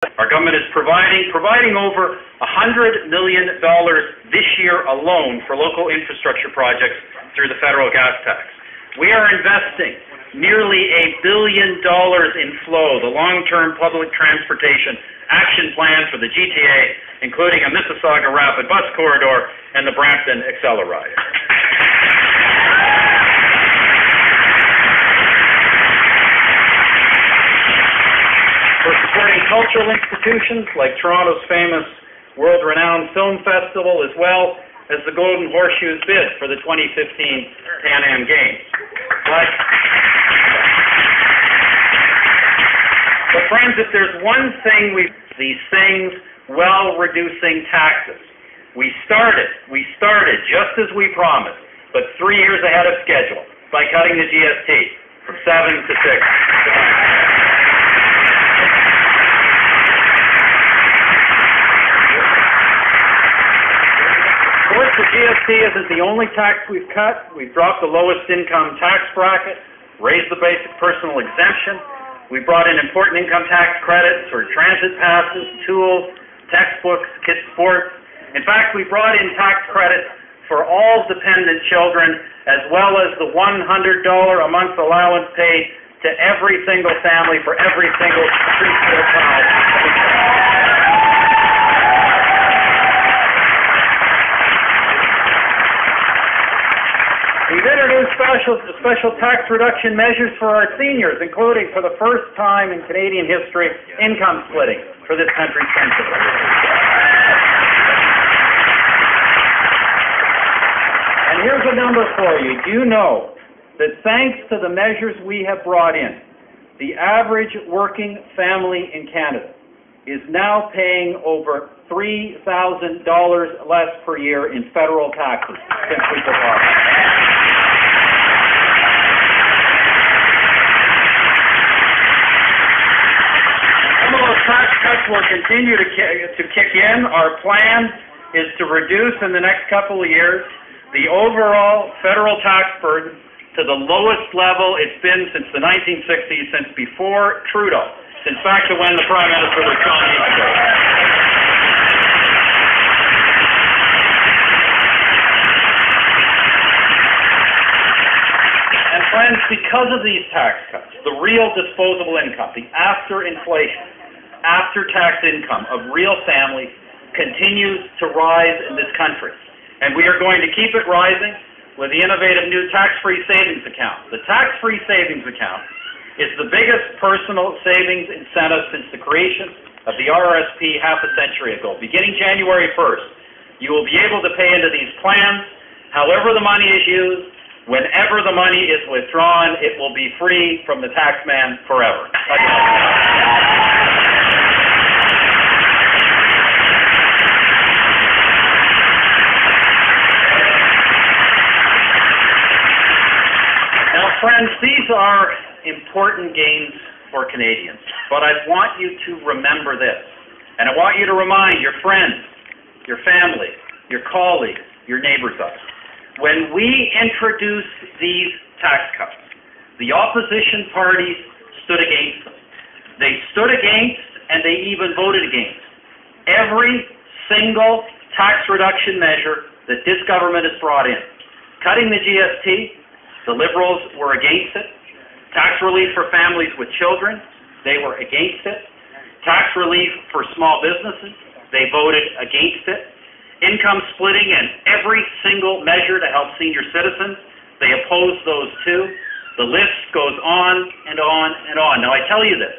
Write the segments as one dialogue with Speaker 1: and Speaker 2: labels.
Speaker 1: Our government is providing over $100 million this year alone for local infrastructure projects through the federal gas tax. We are investing nearly $1 billion in FLOW, the long-term public transportation action plan for the GTA, including a Mississauga Rapid Bus Corridor and the Brampton Acceleride. We're supporting cultural institutions like Toronto's famous world-renowned film festival, as well as the Golden Horseshoe's bid for the 2015 Pan Am Games. But friends, if there's one thing these things while reducing taxes. We started just as we promised, but 3 years ahead of schedule by cutting the GST from 7 to 6. Of course, the GST isn't the only tax we've cut. We've dropped the lowest income tax bracket, raised the basic personal exemption. We brought in important income tax credits for transit passes, tools, textbooks, kids' sports. In fact, we brought in tax credits for all dependent children, as well as the $100 a month allowance paid to every single family for every single preschool child. We've introduced special tax reduction measures for our seniors, including, for the first time in Canadian history, income splitting for this country's census. And here's a number for you. Do you know that thanks to the measures we have brought in, the average working family in Canada is now paying over $3,000 less per year in federal taxes since we took office. Tax cuts will continue to kick in. Our plan is to reduce in the next couple of years the overall federal tax burden to the lowest level it's been since the 1960s, since before Trudeau, since back to when the Prime Minister was John Eastwood. And friends, because of these tax cuts, the real disposable income, the after-inflation, after-tax income of real families continues to rise in this country. And we are going to keep it rising with the innovative new tax-free savings account. The tax-free savings account is the biggest personal savings incentive since the creation of the RRSP half a century ago. Beginning January 1st, you will be able to pay into these plans. However the money is used, whenever the money is withdrawn, it will be free from the tax man forever. Friends, these are important gains for Canadians, but I want you to remember this, and I want you to remind your friends, your family, your colleagues, your neighbors of it. When we introduced these tax cuts, the opposition parties stood against them. They stood against, and they even voted against every single tax reduction measure that this government has brought in. Cutting the GST, the Liberals were against it. Tax relief for families with children, they were against it. Tax relief for small businesses, they voted against it. Income splitting and every single measure to help senior citizens, they opposed those too. The list goes on and on and on. Now I tell you this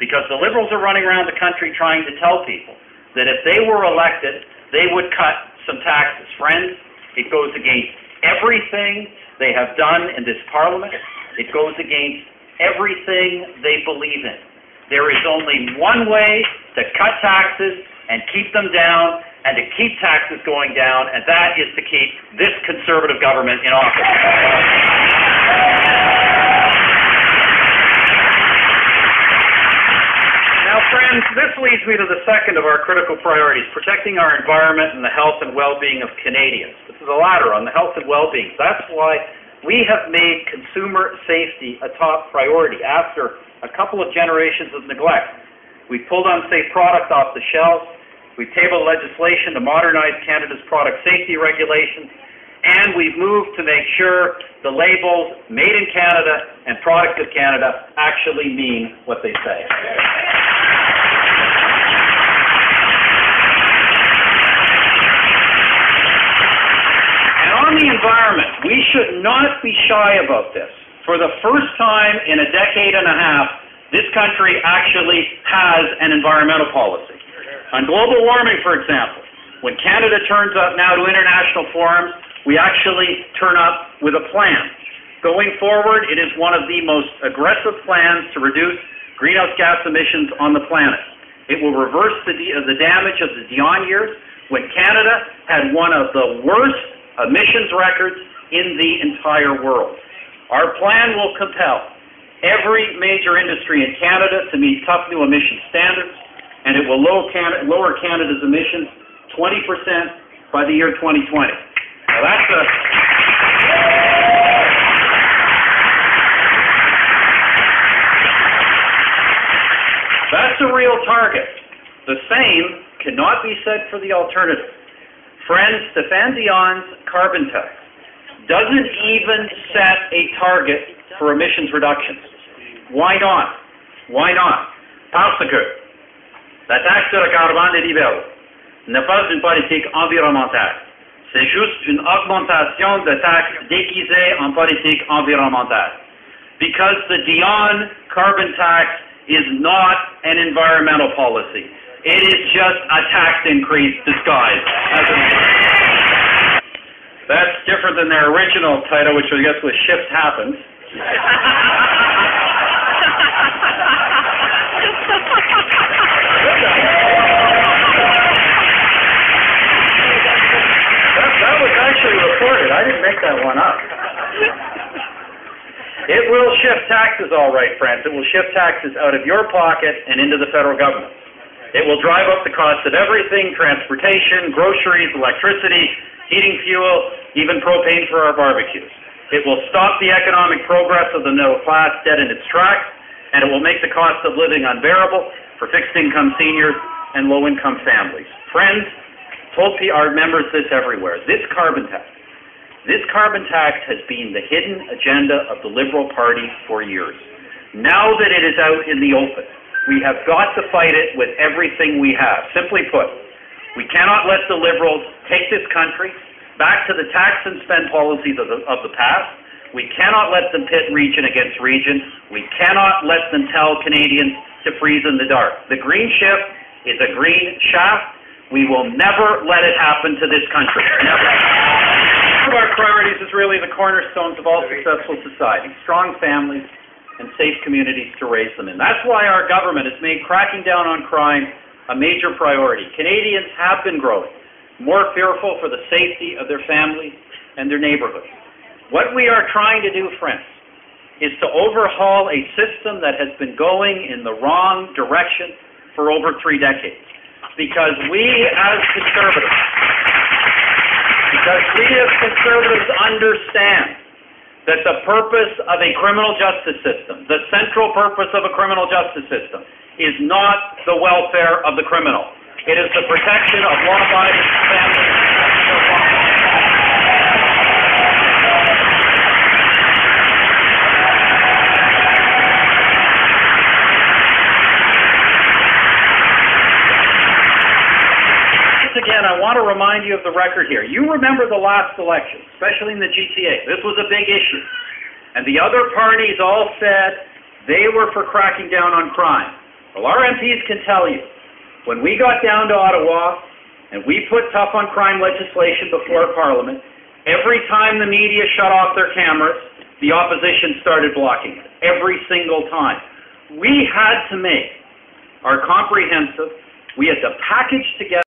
Speaker 1: because the Liberals are running around the country trying to tell people that if they were elected, they would cut some taxes. Friends, it goes against everything they have done in this Parliament. It goes against everything they believe in. There is only one way to cut taxes and keep them down and to keep taxes going down, and that is to keep this Conservative government in office. Now, friends, this leads me to the second of our critical priorities, protecting our environment and the health and well-being of Canadians. This is the latter, on the health and well-being. That's why we have made consumer safety a top priority after a couple of generations of neglect. We've pulled unsafe products off the shelves. We've tabled legislation to modernize Canada's product safety regulations. And we've moved to make sure the labels Made in Canada and Product of Canada actually mean what they say. And on the environment, we should not be shy about this. For the first time in a decade and a half, this country actually has an environmental policy. On global warming, for example, when Canada turns up now to international forums, we actually turn up with a plan. Going forward, it is one of the most aggressive plans to reduce greenhouse gas emissions on the planet. It will reverse the damage of the Dion years, when Canada had one of the worst emissions records in the entire world. Our plan will compel every major industry in Canada to meet tough new emission standards, and it will lower Canada's emissions 20% by the year 2020. Now that's a real target. The same cannot be said for the alternative. Friends, Stéphane Dion's carbon tax doesn't even set a target for emissions reductions. Why not? Why not? Parce que la taxe sur le carbone des libéraux n'est pas une politique environnementale. C'est juste une augmentation de taxes déguisée en politique environnementale. Because the Dion carbon tax is not an environmental policy. It is just a tax increase disguised as an That's different than their original title, which I guess was Shift Happens. That was actually reported. I didn't make that one up. It will shift taxes, all right, friends. It will shift taxes out of your pocket and into the federal government. It will drive up the cost of everything: transportation, groceries, electricity, heating fuel, even propane for our barbecues. It will stop the economic progress of the middle class dead in its tracks, and it will make the cost of living unbearable for fixed-income seniors and low-income families. Friends, told our members this everywhere. This carbon tax has been the hidden agenda of the Liberal Party for years. Now that it is out in the open, we have got to fight it with everything we have. Simply put, we cannot let the Liberals take this country back to the tax and spend policies of the past. We cannot let them pit region against region. We cannot let them tell Canadians to freeze in the dark. The green ship is a green shaft. We will never let it happen to this country. Never. One of our priorities is really the cornerstones of all successful society: strong families and safe communities to raise them in. That's why our government has made cracking down on crime a major priority. Canadians have been growing more fearful for the safety of their families and their neighborhoods. What we are trying to do, friends, is to overhaul a system that has been going in the wrong direction for over 3 decades. Because we as conservatives understand that the purpose of a criminal justice system, the central purpose of a criminal justice system, is not the welfare of the criminal. It is the protection of law-abiding families. Again, I want to remind you of the record here. You remember the last election, especially in the GTA. This was a big issue. And the other parties all said they were for cracking down on crime. Well, our MPs can tell you, when we got down to Ottawa and we put tough on crime legislation before Parliament, every time the media shut off their cameras, the opposition started blocking it. Every single time. We had to make our comprehensive, we had to package together